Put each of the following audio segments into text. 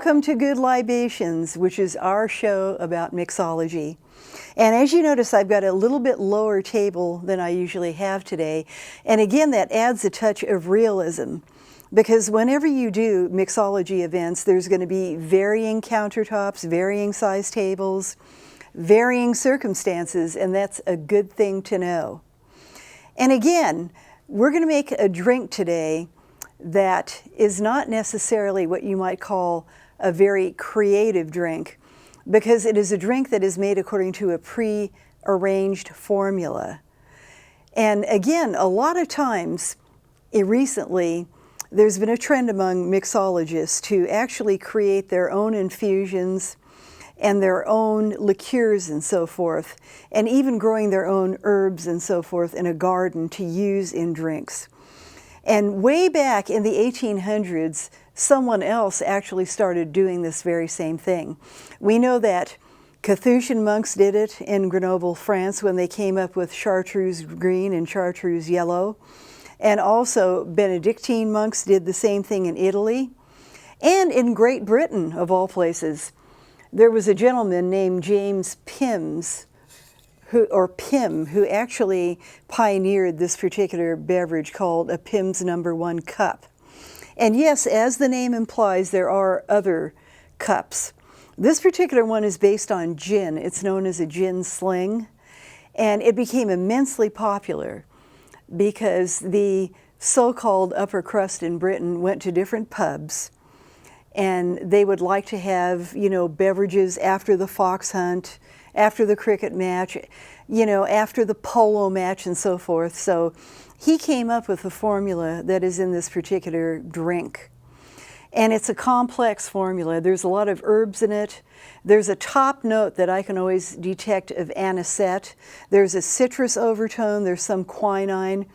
Welcome to Good Libations, which is our show about mixology. And as you notice, I've got a little bit lower table than I usually have today. And again, that adds a touch of realism, because whenever you do mixology events, there's going to be varying countertops, varying size tables, varying circumstances, and that's a good thing to know. And again, we're going to make a drink today that is not necessarily what you might call a very creative drink, because it is a drink that is made according to a pre-arranged formula. And again, a lot of times, recently, there's been a trend among mixologists to actually create their own infusions and their own liqueurs and so forth, and even growing their own herbs and so forth in a garden to use in drinks. And way back in the 1800s, someone else actually started doing this very same thing. We know that Capuchin monks did it in Grenoble, France, when they came up with chartreuse green and chartreuse yellow. And also Benedictine monks did the same thing in Italy. And in Great Britain, of all places, there was a gentleman named James Pimm, who actually pioneered this particular beverage called a Pimm's No. 1 cup. And yes, as the name implies, there are other cups. This particular one is based on gin. It's known as a gin sling. And it became immensely popular because the so-called upper crust in Britain went to different pubs, and they would like to have, beverages after the fox hunt, after the cricket match, after the polo match and so forth. So he came up with the formula that is in this particular drink. And it's a complex formula. There's a lot of herbs in it. There's a top note that I can always detect of anisette. There's a citrus overtone. There's some quinine.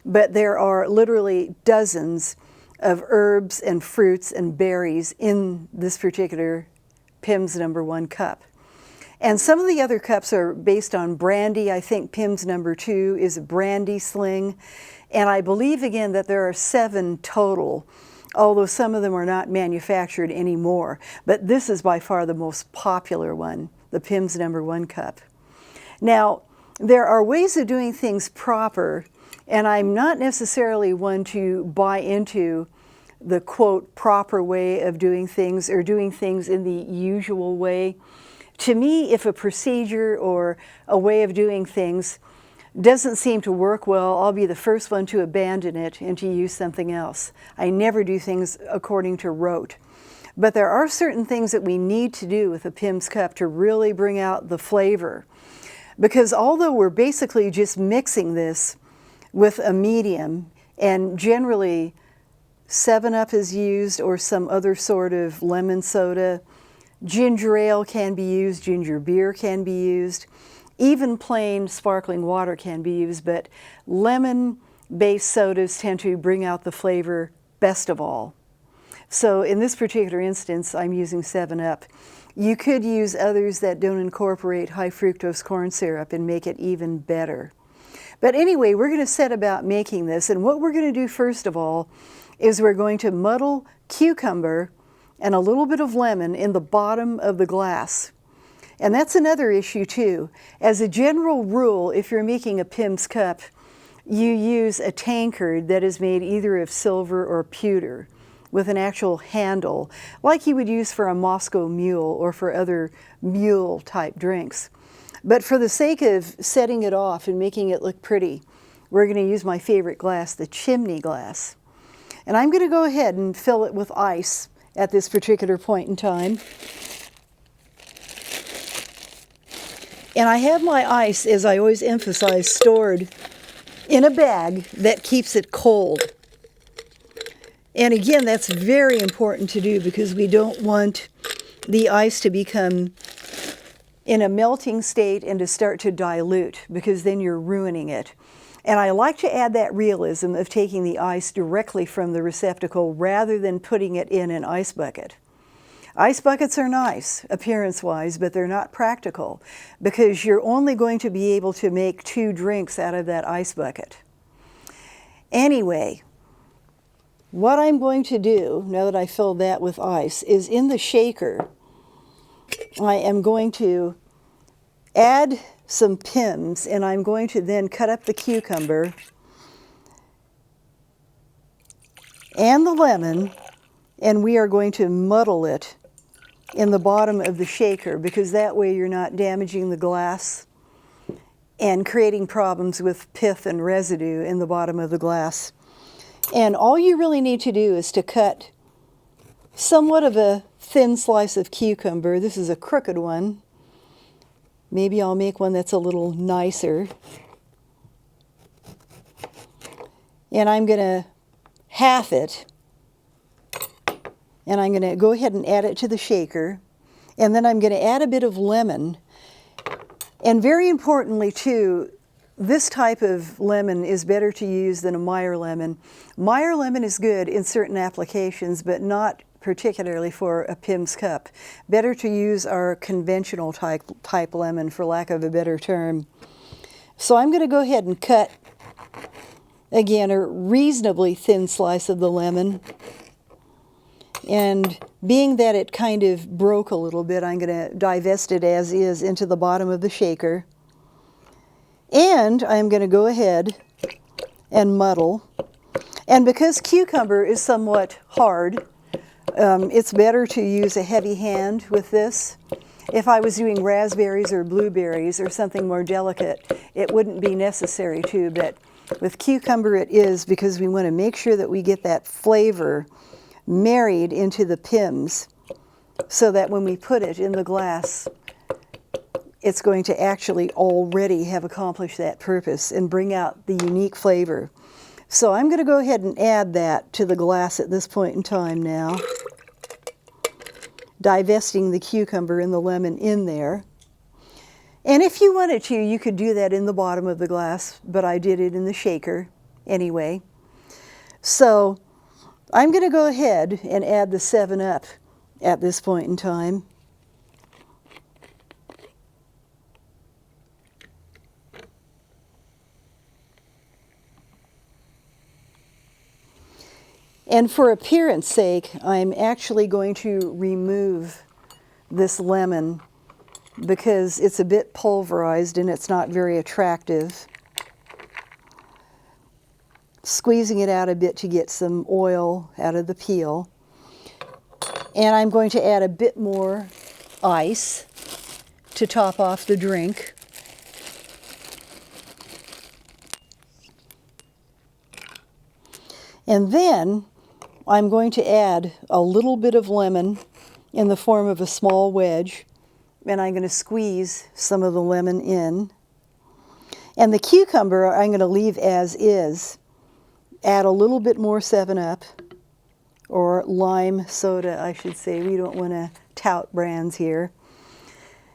But there are literally dozens of herbs and fruits and berries in this particular Pimm's No. 1 cup. And some of the other cups are based on brandy. I think Pimm's No. 2 is a brandy sling. And I believe, again, that there are 7 total, although some of them are not manufactured anymore. But this is by far the most popular one, the Pimm's No. 1 cup. Now, there are ways of doing things proper, and I'm not necessarily one to buy into the, quote, proper way of doing things or doing things in the usual way. To me, if a procedure or a way of doing things doesn't seem to work well, I'll be the first one to abandon it and to use something else. I never do things according to rote. But there are certain things that we need to do with a Pimm's cup to really bring out the flavor. Because although we're basically just mixing this with a medium, and generally 7-Up is used or some other sort of lemon soda, ginger ale can be used, ginger beer can be used, even plain sparkling water can be used, but lemon-based sodas tend to bring out the flavor best of all. So in this particular instance, I'm using 7-Up. You could use others that don't incorporate high fructose corn syrup and make it even better. But anyway, we're going to set about making this, and what we're going to do first of all is we're going to muddle cucumber and a little bit of lemon in the bottom of the glass. And that's another issue too. As a general rule, if you're making a Pimm's cup, you use a tankard that is made either of silver or pewter with an actual handle, like you would use for a Moscow Mule or for other mule type drinks. But for the sake of setting it off and making it look pretty, we're going to use my favorite glass, the chimney glass. And I'm going to go ahead and fill it with ice at this particular point in time. And I have my ice, as I always emphasize, stored in a bag that keeps it cold. And again, that's very important to do because we don't want the ice to become in a melting state and to start to dilute, because then you're ruining it. And I like to add that realism of taking the ice directly from the receptacle rather than putting it in an ice bucket. Ice buckets are nice, appearance-wise, but they're not practical because you're only going to be able to make 2 drinks out of that ice bucket. Anyway, what I'm going to do, now that I filled that with ice, is in the shaker, I am going to add some Pimms, and I'm going to then cut up the cucumber and the lemon, and we are going to muddle it in the bottom of the shaker, because that way you're not damaging the glass and creating problems with pith and residue in the bottom of the glass. And all you really need to do is to cut somewhat of a thin slice of cucumber. This is a crooked one. Maybe I'll make one that's a little nicer. And I'm going to half it. And I'm going to go ahead and add it to the shaker. And then I'm going to add a bit of lemon. And very importantly, too, this type of lemon is better to use than a Meyer lemon. Meyer lemon is good in certain applications, but not particularly for a Pimm's cup. Better to use our conventional type lemon, for lack of a better term. So I'm going to go ahead and cut, again, a reasonably thin slice of the lemon. And being that it kind of broke a little bit, I'm going to divest it as is into the bottom of the shaker. And I'm going to go ahead and muddle. And because cucumber is somewhat hard, it's better to use a heavy hand with this. If I was doing raspberries or blueberries or something more delicate, it wouldn't be necessary to, but with cucumber it is, because we want to make sure that we get that flavor married into the Pimms, so that when we put it in the glass, it's going to actually already have accomplished that purpose and bring out the unique flavor. So I'm going to go ahead and add that to the glass at this point in time now, divesting the cucumber and the lemon in there. And if you wanted to, you could do that in the bottom of the glass, but I did it in the shaker anyway. So I'm going to go ahead and add the 7-Up at this point in time. And for appearance sake, I'm actually going to remove this lemon because it's a bit pulverized and it's not very attractive. Squeezing it out a bit to get some oil out of the peel. And I'm going to add a bit more ice to top off the drink. And then I'm going to add a little bit of lemon in the form of a small wedge, and I'm going to squeeze some of the lemon in. And the cucumber I'm going to leave as is. Add a little bit more 7-Up, or lime soda, I should say. We don't want to tout brands here.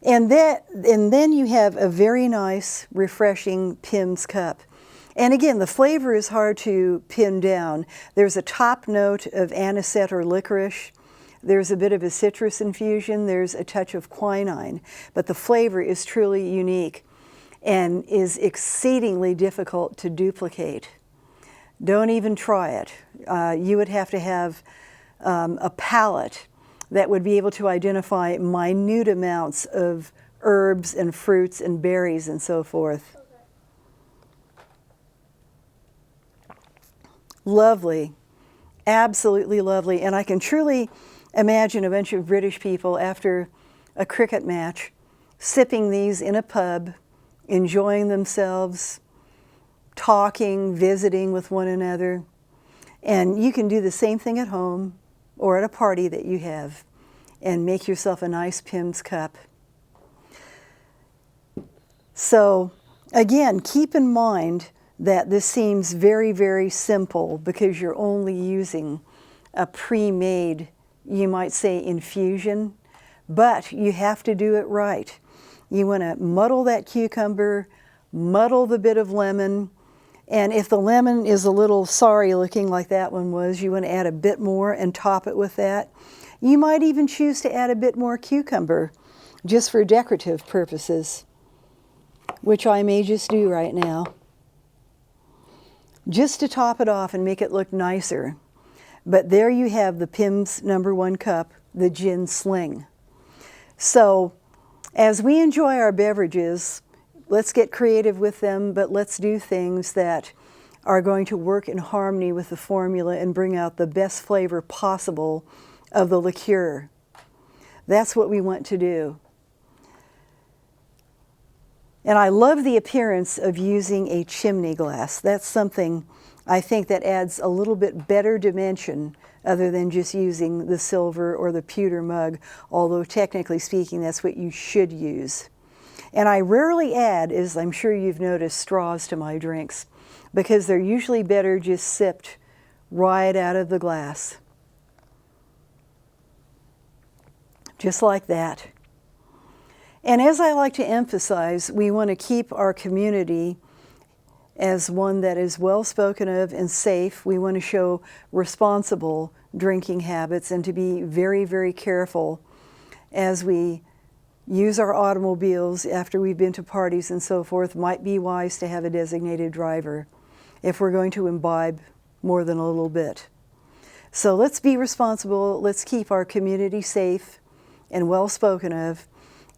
And then you have a very nice, refreshing Pimm's cup. And again, the flavor is hard to pin down. There's a top note of anisette or licorice. There's a bit of a citrus infusion. There's a touch of quinine. But the flavor is truly unique and is exceedingly difficult to duplicate. Don't even try it. You would have to have a palate that would be able to identify minute amounts of herbs and fruits and berries and so forth. Lovely, absolutely lovely. And I can truly imagine a bunch of British people after a cricket match sipping these in a pub, enjoying themselves, talking, visiting with one another. And you can do the same thing at home or at a party that you have and make yourself a nice Pimm's cup. So again, keep in mind that this seems very, very simple because you're only using a pre-made, you might say, infusion, but you have to do it right. You want to muddle that cucumber, muddle the bit of lemon, and if the lemon is a little sorry looking like that one was, you want to add a bit more and top it with that. You might even choose to add a bit more cucumber just for decorative purposes, which I may just do right now, just to top it off and make it look nicer. But there you have the Pimm's #1 cup, the Gin Sling. So as we enjoy our beverages, let's get creative with them, but let's do things that are going to work in harmony with the formula and bring out the best flavor possible of the liqueur. That's what we want to do. And I love the appearance of using a chimney glass. That's something I think that adds a little bit better dimension other than just using the silver or the pewter mug, although technically speaking, that's what you should use. And I rarely add, as I'm sure you've noticed, straws to my drinks, because they're usually better just sipped right out of the glass. Just like that. And as I like to emphasize, we want to keep our community as one that is well spoken of and safe. We want to show responsible drinking habits and to be very, very careful as we use our automobiles after we've been to parties and so forth. Might be wise to have a designated driver if we're going to imbibe more than a little bit. So let's be responsible. Let's keep our community safe and well spoken of.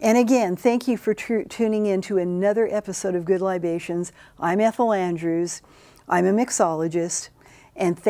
And again, thank you for tuning in to another episode of Good Libations. I'm Ethel Andrews. I'm a mixologist, and thank